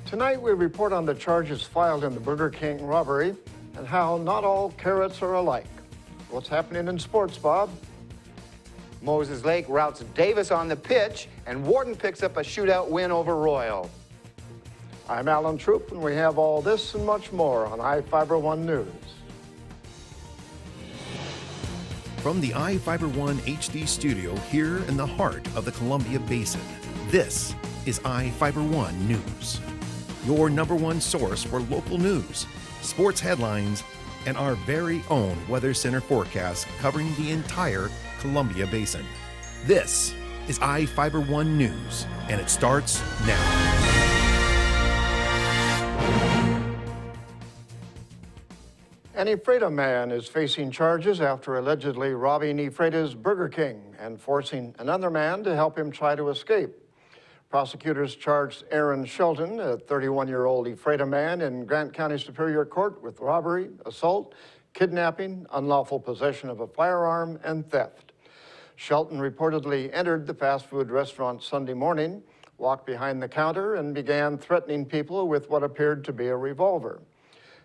Tonight we report on the charges filed in the Burger King robbery and how not all carrots are alike. What's happening in sports, Bob? Moses Lake routs Davis on the pitch, and Wharton picks up a shootout win over Royal. I'm Alan Troop, and we have all this and much more on iFiber One News. From the iFiber One HD studio here in the heart of the Columbia Basin, this is iFiber One News. Your #1 source for local news, sports headlines, and our very own Weather Center forecast covering the entire Columbia Basin. This is iFiber One News, and it starts now. An Ephrata man is facing charges after allegedly robbing Ephrata's Burger King and forcing another man to help him try to escape. Prosecutors charged Aaron Shelton, a 31-year-old Ephrata man in Grant County Superior Court with robbery, assault, kidnapping, unlawful possession of a firearm, and theft. Shelton reportedly entered the fast food restaurant Sunday morning, walked behind the counter, and began threatening people with what appeared to be a revolver.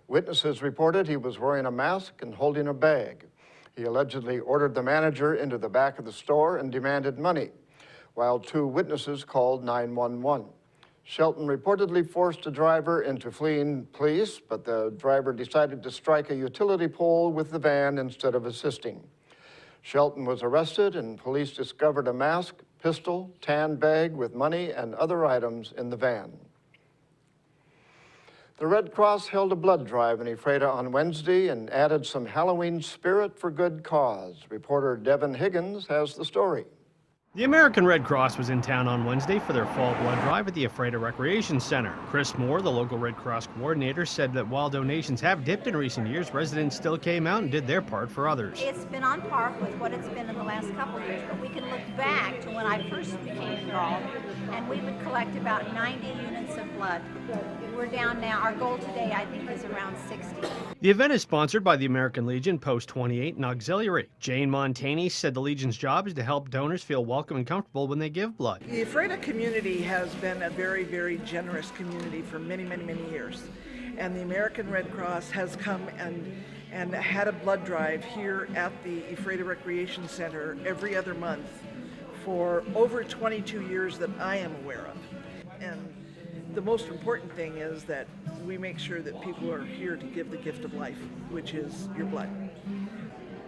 Witnesses reported he was wearing a mask and holding a bag. He allegedly ordered the manager into the back of the store and demanded money, while 2 witnesses called 911. Shelton reportedly forced a driver into fleeing police, but the driver decided to strike a utility pole with the van instead of assisting. Shelton was arrested, and police discovered a mask, pistol, tan bag with money and other items in the van. The Red Cross held a blood drive in Ephrata on Wednesday and added some Halloween spirit for good cause. Reporter Devin Higgins has the story. The American Red Cross was in town on Wednesday for their fall blood drive at the Ephrata Recreation Center. Chris Moore, the local Red Cross coordinator, said that while donations have dipped in recent years, residents still came out and did their part for others. It's been on par with what it's been in the last couple of years, but we can look back to when I first became involved, and we would collect about 90 units of blood. We're down now. Our goal today, I think, is around 60. The event is sponsored by the American Legion, Post 28, and Auxiliary. Jane Montani said the Legion's job is to help donors feel welcome and comfortable when they give blood. The Ephrata community has been a very, very generous community for many, many, many years. And the American Red Cross has come and had a blood drive here at the Ephrata Recreation Center every other month for over 22 years that I am aware of. And the most important thing is that we make sure that people are here to give the gift of life, which is your blood.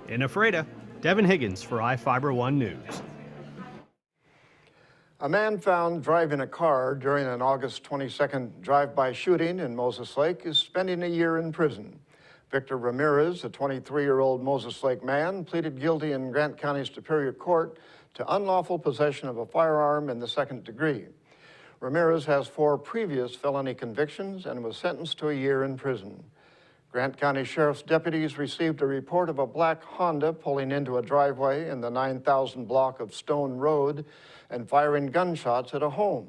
In Ephrata, Devin Higgins for iFiber One News. A man found driving a car during an August 22nd drive-by shooting in Moses Lake is spending a year in prison. Victor Ramirez, a 23-year-old Moses Lake man, pleaded guilty in Grant County Superior Court to unlawful possession of a firearm in the 2nd degree. Ramirez has 4 previous felony convictions and was sentenced to a year in prison. Grant County Sheriff's deputies received a report of a black Honda pulling into a driveway in the 9,000 block of Stone Road and firing gunshots at a home.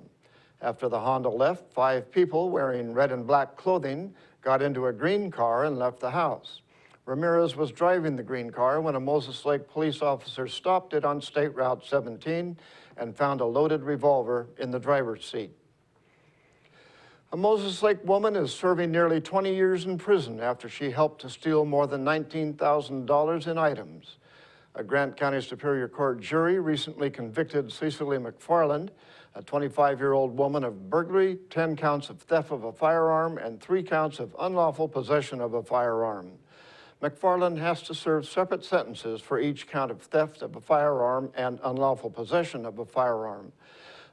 After the Honda left, 5 people wearing red and black clothing got into a green car and left the house. Ramirez was driving the green car when a Moses Lake police officer stopped it on State Route 17 and found a loaded revolver in the driver's seat. A Moses Lake woman is serving nearly 20 years in prison after she helped to steal more than $19,000 in items. A Grant County Superior Court jury recently convicted Cecily McFarland, a 25-year-old woman, of burglary, 10 counts of theft of a firearm, and 3 counts of unlawful possession of a firearm. McFarland has to serve separate sentences for each count of theft of a firearm and unlawful possession of a firearm.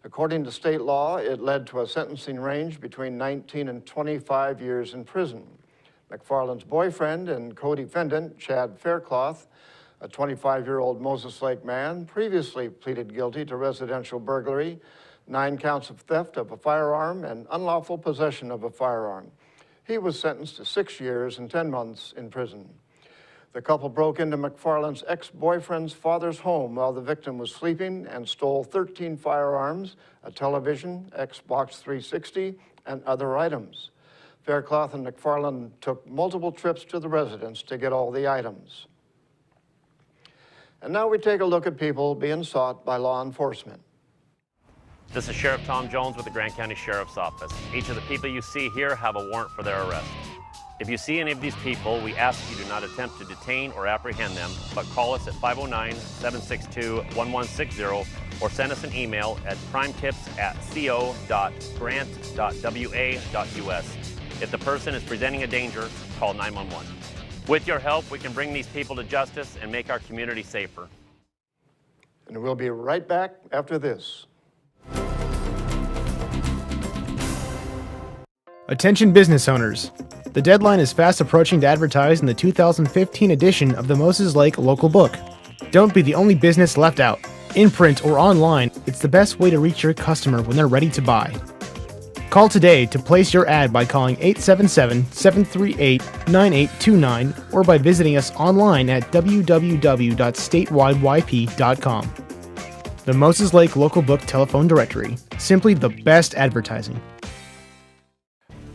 According to state law, it led to a sentencing range between 19 and 25 years in prison. McFarland's boyfriend and co-defendant, Chad Faircloth, a 25-year-old Moses Lake man, previously pleaded guilty to residential burglary, 9 counts of theft of a firearm, and unlawful possession of a firearm. He was sentenced to 6 years and 10 months in prison. The couple broke into McFarland's ex-boyfriend's father's home while the victim was sleeping and stole 13 firearms, a television, Xbox 360, and other items. Faircloth and McFarland took multiple trips to the residence to get all the items. And now we take a look at people being sought by law enforcement. This is Sheriff Tom Jones with the Grant County Sheriff's Office. Each of the people you see here have a warrant for their arrest. If you see any of these people, we ask you do not attempt to detain or apprehend them, but call us at 509-762-1160 or send us an email at crimetips@co.grant.wa.us. If the person is presenting a danger, call 911. With your help, we can bring these people to justice and make our community safer. And we'll be right back after this. Attention business owners. The deadline is fast approaching to advertise in the 2015 edition of the Moses Lake Local Book. Don't be the only business left out. In print or online, it's the best way to reach your customer when they're ready to buy. Call today to place your ad by calling 877-738-9829 or by visiting us online at www.statewideyp.com. The Moses Lake Local Book Telephone Directory. Simply the best advertising.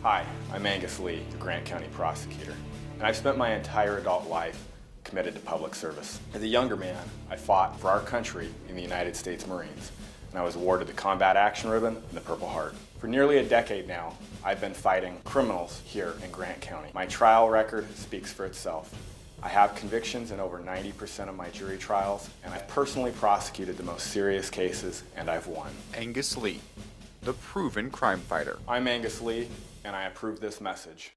Hi, I'm Angus Lee, the Grant County Prosecutor, and I've spent my entire adult life committed to public service. As a younger man, I fought for our country in the United States Marines, and I was awarded the Combat Action Ribbon and the Purple Heart. For nearly a decade now, I've been fighting criminals here in Grant County. My trial record speaks for itself. I have convictions in over 90% of my jury trials, and I've personally prosecuted the most serious cases, and I've won. Angus Lee, the proven crime fighter. I'm Angus Lee, and I approve this message.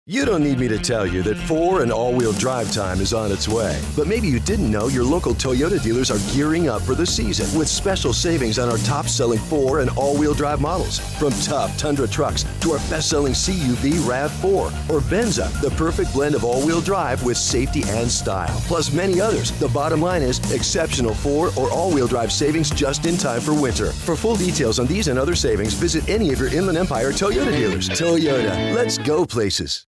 You don't need me to tell you that 4 and all-wheel drive time is on its way. But maybe you didn't know your local Toyota dealers are gearing up for the season with special savings on our top-selling 4 and all-wheel drive models. From tough Tundra trucks to our best-selling CUV RAV4 or Venza, the perfect blend of all-wheel drive with safety and style. Plus many others. The bottom line is exceptional 4 or all-wheel drive savings just in time for winter. For full details on these and other savings, visit any of your Inland Empire Toyota dealers. Toyota, let's go places.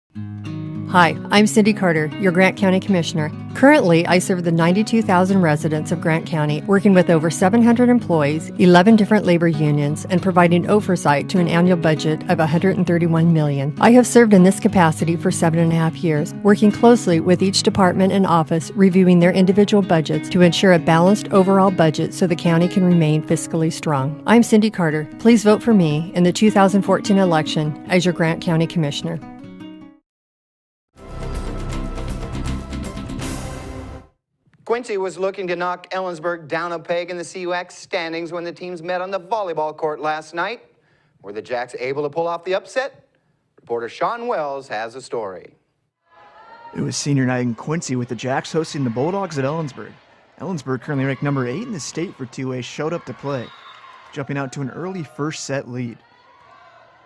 Hi, I'm Cindy Carter, your Grant County Commissioner. Currently, I serve the 92,000 residents of Grant County, working with over 700 employees, 11 different labor unions, and providing oversight to an annual budget of $131 million. I have served in this capacity for 7.5 years, working closely with each department and office, reviewing their individual budgets to ensure a balanced overall budget so the county can remain fiscally strong. I'm Cindy Carter. Please vote for me in the 2014 election as your Grant County Commissioner. Quincy was looking to knock Ellensburg down a peg in the CUX standings when the teams met on the volleyball court last night. Were the Jacks able to pull off the upset? Reporter Sean Wells has a story. It was senior night in Quincy with the Jacks hosting the Bulldogs at Ellensburg. Ellensburg, currently ranked number 8 in the state for 2A, showed up to play, jumping out to an early first set lead.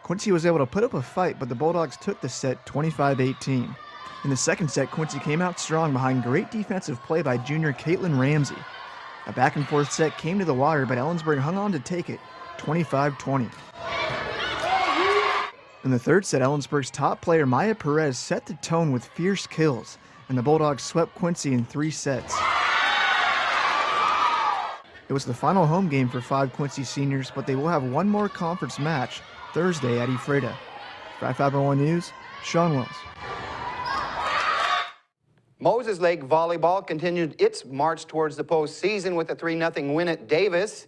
Quincy was able to put up a fight, but the Bulldogs took the set 25-18. In the second set, Quincy came out strong behind great defensive play by junior Caitlin Ramsey. A back-and-forth set came to the wire, but Ellensburg hung on to take it, 25-20. In the third set, Ellensburg's top player Maya Perez set the tone with fierce kills, and the Bulldogs swept Quincy in 3 sets. It was the final home game for 5 Quincy seniors, but they will have one more conference match Thursday at Ephrata. For I-501 News, Sean Wells. Moses Lake Volleyball continued its march towards the postseason with a 3-0 win at Davis.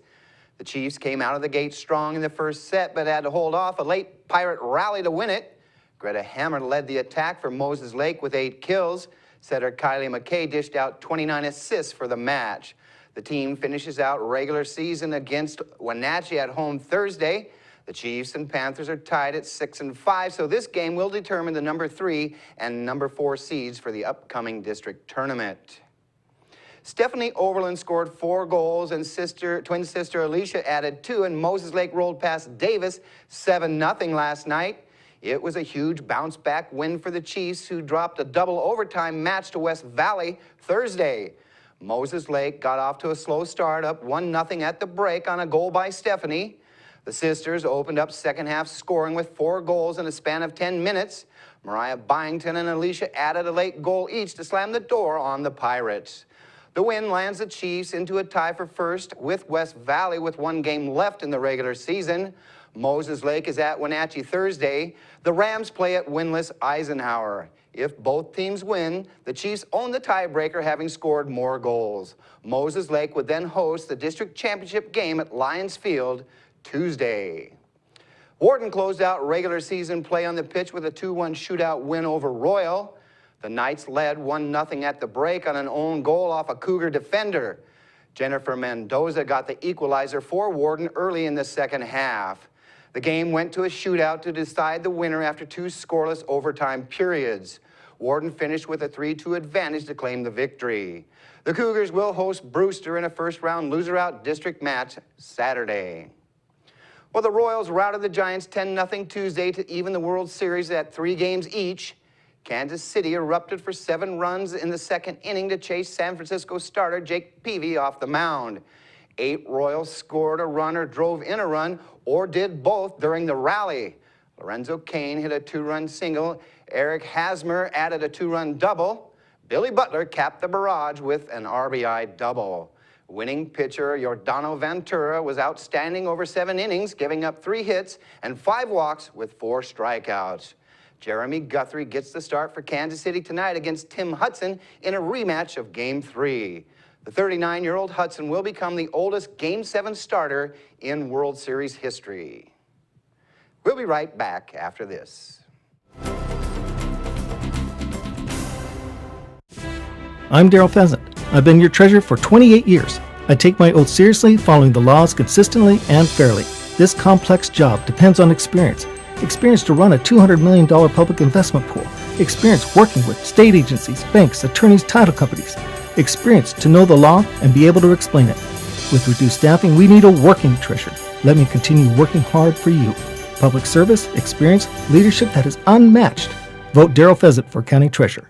The Chiefs came out of the gate strong in the first set, but had to hold off a late Pirate rally to win it. Greta Hammer led the attack for Moses Lake with 8 kills. Setter Kylie McKay dished out 29 assists for the match. The team finishes out regular season against Wenatchee at home Thursday. The Chiefs and Panthers are tied at 6-5, so this game will determine the number 3 and number 4 seeds for the upcoming district tournament. Stephanie Overland scored 4 goals, and twin sister Alicia added 2, and Moses Lake rolled past Davis 7-0 last night. It was a huge bounce-back win for the Chiefs, who dropped a double overtime match to West Valley Thursday. Moses Lake got off to a slow start, up 1-0 at the break on a goal by Stephanie. The sisters opened up second half scoring with 4 goals in a span of 10 minutes. Mariah Byington and Alicia added a late goal each to slam the door on the Pirates. The win lands the Chiefs into a tie for first with West Valley with 1 game left in the regular season. Moses Lake is at Wenatchee Thursday. The Rams play at winless Eisenhower. If both teams win, the Chiefs own the tiebreaker, having scored more goals. Moses Lake would then host the district championship game at Lions Field Tuesday. Wharton closed out regular season play on the pitch with a 2-1 shootout win over Royal. The Knights led 1-0 at the break on an own goal off a Cougar defender. Jennifer Mendoza got the equalizer for Wharton early in the second half. The game went to a shootout to decide the winner after 2 scoreless overtime periods. Wharton finished with a 3-2 advantage to claim the victory. The Cougars will host Brewster in a first-round loser-out district match Saturday. Well, the Royals routed the Giants 10-0 Tuesday to even the World Series at 3 games each. Kansas City erupted for 7 runs in the second inning to chase San Francisco starter Jake Peavy off the mound. 8 Royals scored a run or drove in a run, or did both during the rally. Lorenzo Cain hit a 2-run single. Eric Hasmer added a 2-run double. Billy Butler capped the barrage with an RBI double. Winning pitcher Yordano Ventura was outstanding over 7 innings, giving up 3 hits and 5 walks with 4 strikeouts. Jeremy Guthrie gets the start for Kansas City tonight against Tim Hudson in a rematch of Game 3. The 39-year-old Hudson will become the oldest Game 7 starter in World Series history. We'll be right back after this. I'm Daryl Pheasant. I've been your treasurer for 28 years. I take my oath seriously, following the laws consistently and fairly. This complex job depends on experience. Experience to run a $200 million public investment pool. Experience working with state agencies, banks, attorneys, title companies. Experience to know the law and be able to explain it. With reduced staffing, we need a working treasurer. Let me continue working hard for you. Public service, experience, leadership that is unmatched. Vote Daryl Pheasant for County Treasurer.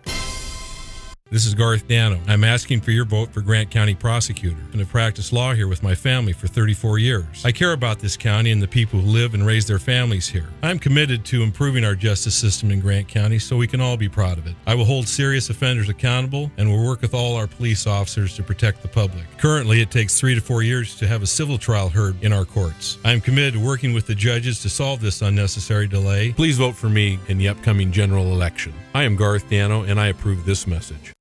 This is Garth Dano. I'm asking for your vote for Grant County Prosecutor, and have practiced law here with my family for 34 years. I care about this county and the people who live and raise their families here. I'm committed to improving our justice system in Grant County so we can all be proud of it. I will hold serious offenders accountable and will work with all our police officers to protect the public. Currently, it takes 3 to 4 years to have a civil trial heard in our courts. I am committed to working with the judges to solve this unnecessary delay. Please vote for me in the upcoming general election. I am Garth Dano, and I approve this message.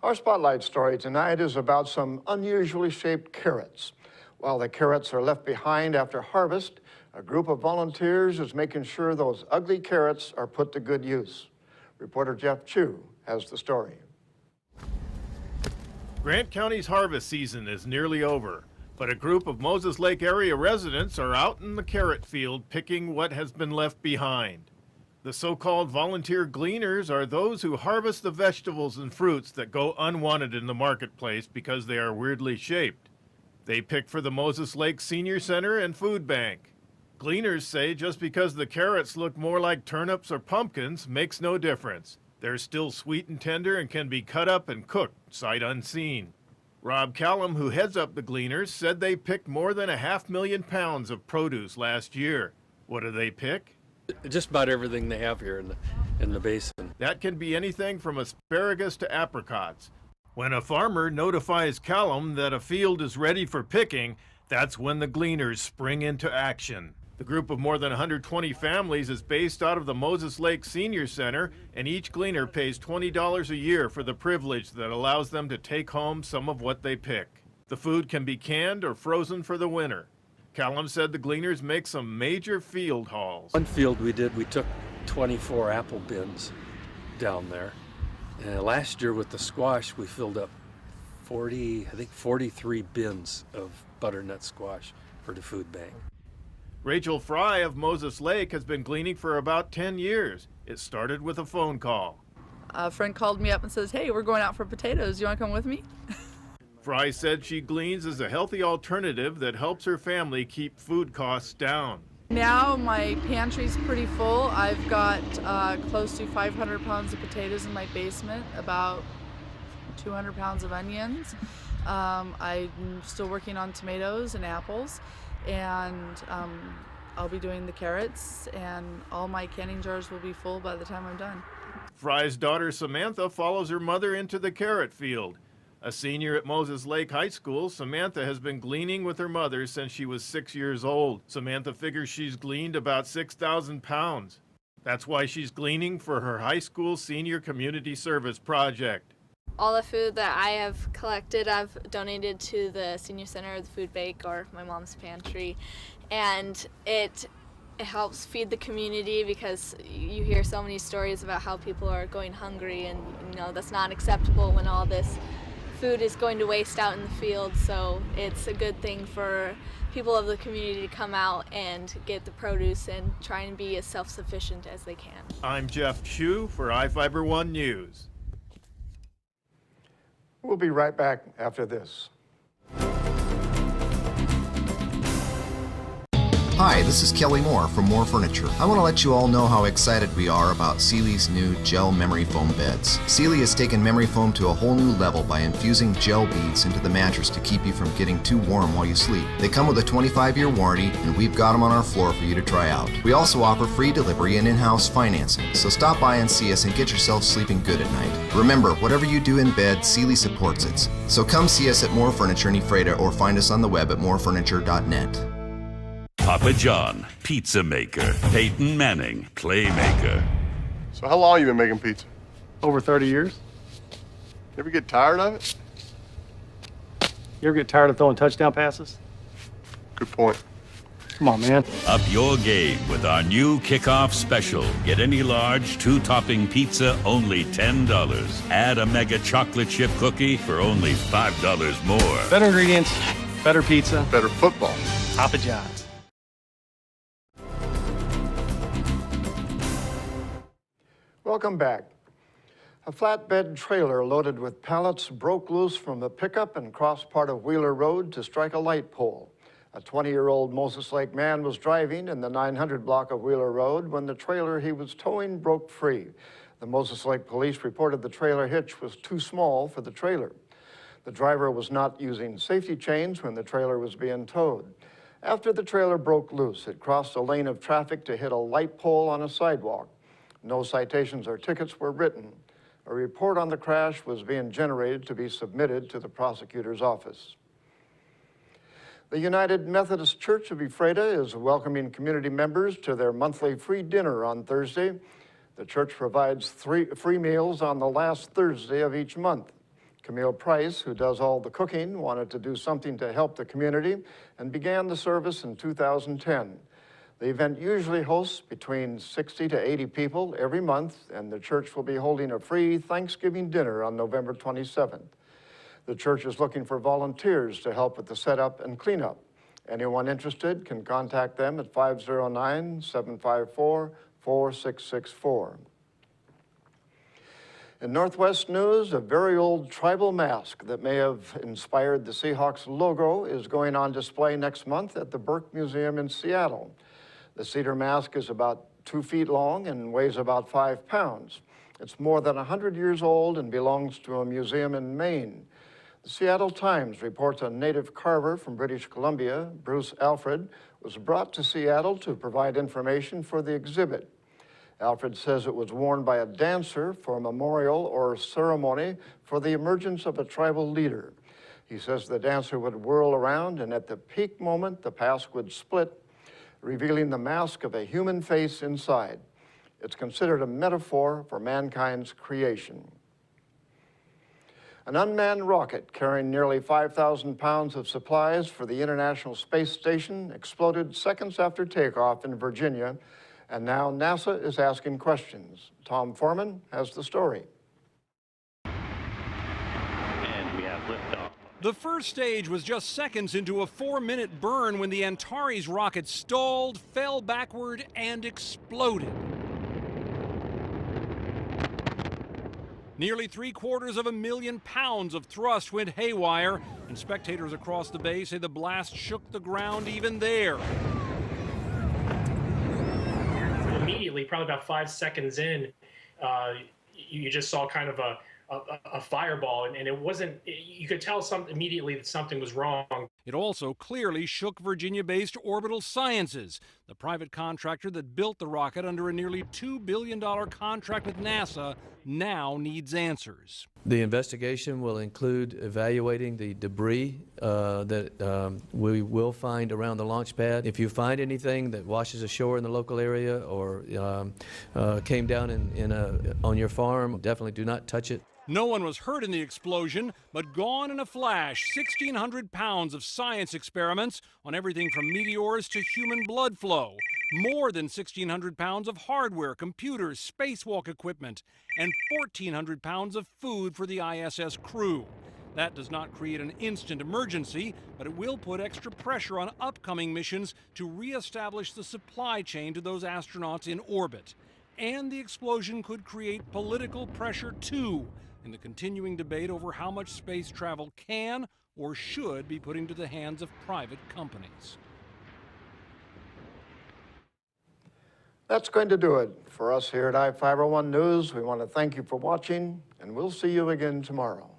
Our spotlight story tonight is about some unusually shaped carrots. While the carrots are left behind after harvest, a group of volunteers is making sure those ugly carrots are put to good use. Reporter Jeff Chu has the story. Grant County's harvest season is nearly over, but a group of Moses Lake area residents are out in the carrot field picking what has been left behind. The so-called volunteer gleaners are those who harvest the vegetables and fruits that go unwanted in the marketplace because they are weirdly shaped. They pick for the Moses Lake Senior Center and Food Bank. Gleaners say just because the carrots look more like turnips or pumpkins makes no difference. They're still sweet and tender and can be cut up and cooked sight unseen. Rob Callum, who heads up the Gleaners, said they picked more than 500,000 pounds of produce last year. What do they pick? Just about everything they have here in the basin. That can be anything from asparagus to apricots. When a farmer notifies Callum that a field is ready for picking, that's when the Gleaners spring into action. The group of more than 120 families is based out of the Moses Lake Senior Center, and each Gleaner pays $20 a year for the privilege that allows them to take home some of what they pick. The food can be canned or frozen for the winter. Callum said the Gleaners make some major field hauls. One field we took 24 apple bins down there. And last year with the squash, we filled up 43 bins of butternut squash for the food bank. Rachel Fry of Moses Lake has been gleaning for about 10 years. It started with a phone call. A friend called me up and says, "Hey, we're going out for potatoes. You want to come with me?" Fry said she gleans as a healthy alternative that helps her family keep food costs down. Now my pantry's pretty full. I've got close to 500 pounds of potatoes in my basement, about 200 pounds of onions. I'm still working on tomatoes and apples, and I'll be doing the carrots, and all my canning jars will be full by the time I'm done. Fry's daughter Samantha follows her mother into the carrot field. A senior at Moses Lake High School, Samantha has been gleaning with her mother since she was 6 years old. Samantha figures she's gleaned about 6,000 pounds. That's why she's gleaning for her high school senior community service project. All the food that I have collected, I've donated to the Senior Center, the food bank, or my mom's pantry. And it helps feed the community because you hear so many stories about how people are going hungry, and that's not acceptable when all this food is going to waste out in the field. So it's a good thing for people of the community to come out and get the produce and try and be as self-sufficient as they can. I'm Jeff Chu for iFiber One News. We'll be right back after this. Hi, this is Kelly Moore from Moore Furniture. I want to let you all know how excited we are about Sealy's new gel memory foam beds. Sealy has taken memory foam to a whole new level by infusing gel beads into the mattress to keep you from getting too warm while you sleep. They come with a 25-year warranty, and we've got them on our floor for you to try out. We also offer free delivery and in-house financing, so stop by and see us and get yourself sleeping good at night. Remember, whatever you do in bed, Sealy supports it. So come see us at Moore Furniture in Ephrata or find us on the web at moorefurniture.net. Papa John, pizza maker. Peyton Manning, playmaker. So how long you been making pizza? Over 30 years. You ever get tired of it? You ever get tired of throwing touchdown passes? Good point. Come on, man. Up your game with our new kickoff special. Get any large 2-topping pizza, only $10. Add a mega chocolate chip cookie for only $5 more. Better ingredients, better pizza, better football. Papa John's. Welcome back. A flatbed trailer loaded with pallets broke loose from the pickup and crossed part of Wheeler Road to strike a light pole. A 20-year-old Moses Lake man was driving in the 900 block of Wheeler Road when the trailer he was towing broke free. The Moses Lake police reported the trailer hitch was too small for the trailer. The driver was not using safety chains when the trailer was being towed. After the trailer broke loose, it crossed a lane of traffic to hit a light pole on a sidewalk. No citations or tickets were written. A report on the crash was being generated to be submitted to the prosecutor's office. The United Methodist Church of Ephrata is welcoming community members to their monthly free dinner on Thursday. The church provides free meals on the last Thursday of each month. Camille Price, who does all the cooking, wanted to do something to help the community and began the service in 2010. The event usually hosts between 60 to 80 people every month, and the church will be holding a free Thanksgiving dinner on November 27th. The church is looking for volunteers to help with the setup and cleanup. Anyone interested can contact them at 509-754-4664. In Northwest news, a very old tribal mask that may have inspired the Seahawks logo is going on display next month at the Burke Museum in Seattle. The cedar mask is about 2 feet long and weighs about 5 pounds. It's more than 100 years old and belongs to a museum in Maine. The Seattle Times reports a native carver from British Columbia, Bruce Alfred, was brought to Seattle to provide information for the exhibit. Alfred says it was worn by a dancer for a memorial or ceremony for the emergence of a tribal leader. He says the dancer would whirl around, and at the peak moment, the mask would split, revealing the mask of a human face inside. It's considered a metaphor for mankind's creation. An unmanned rocket carrying nearly 5,000 pounds of supplies for the International Space Station exploded seconds after takeoff in Virginia, and now NASA is asking questions. Tom Foreman has the story. And we have liftoff. The first stage was just seconds into a 4-minute burn when the Antares rocket stalled, fell backward, and exploded. Nearly 750,000 pounds of thrust went haywire, and spectators across the bay say the blast shook the ground even there. Immediately, probably about 5 seconds in, you just saw kind of a fireball, and it wasn't, you could tell immediately that something was wrong. It also clearly shook Virginia-based Orbital Sciences, the private contractor that built the rocket under a nearly $2 billion contract with NASA, now needs answers. The investigation will include evaluating the debris that we will find around the launch pad. If you find anything that washes ashore in the local area or came down on your farm, definitely do not touch it. No one was hurt in the explosion, but gone in a flash, 1,600 pounds of science experiments on everything from meteors to human blood flow, more than 1,600 pounds of hardware, computers, spacewalk equipment, and 1,400 pounds of food for the ISS crew. That does not create an instant emergency, but it will put extra pressure on upcoming missions to reestablish the supply chain to those astronauts in orbit. And the explosion could create political pressure, too, in the continuing debate over how much space travel can or should be put into the hands of private companies. That's going to do it for us here at I-501 News. We want to thank you for watching, and we'll see you again tomorrow.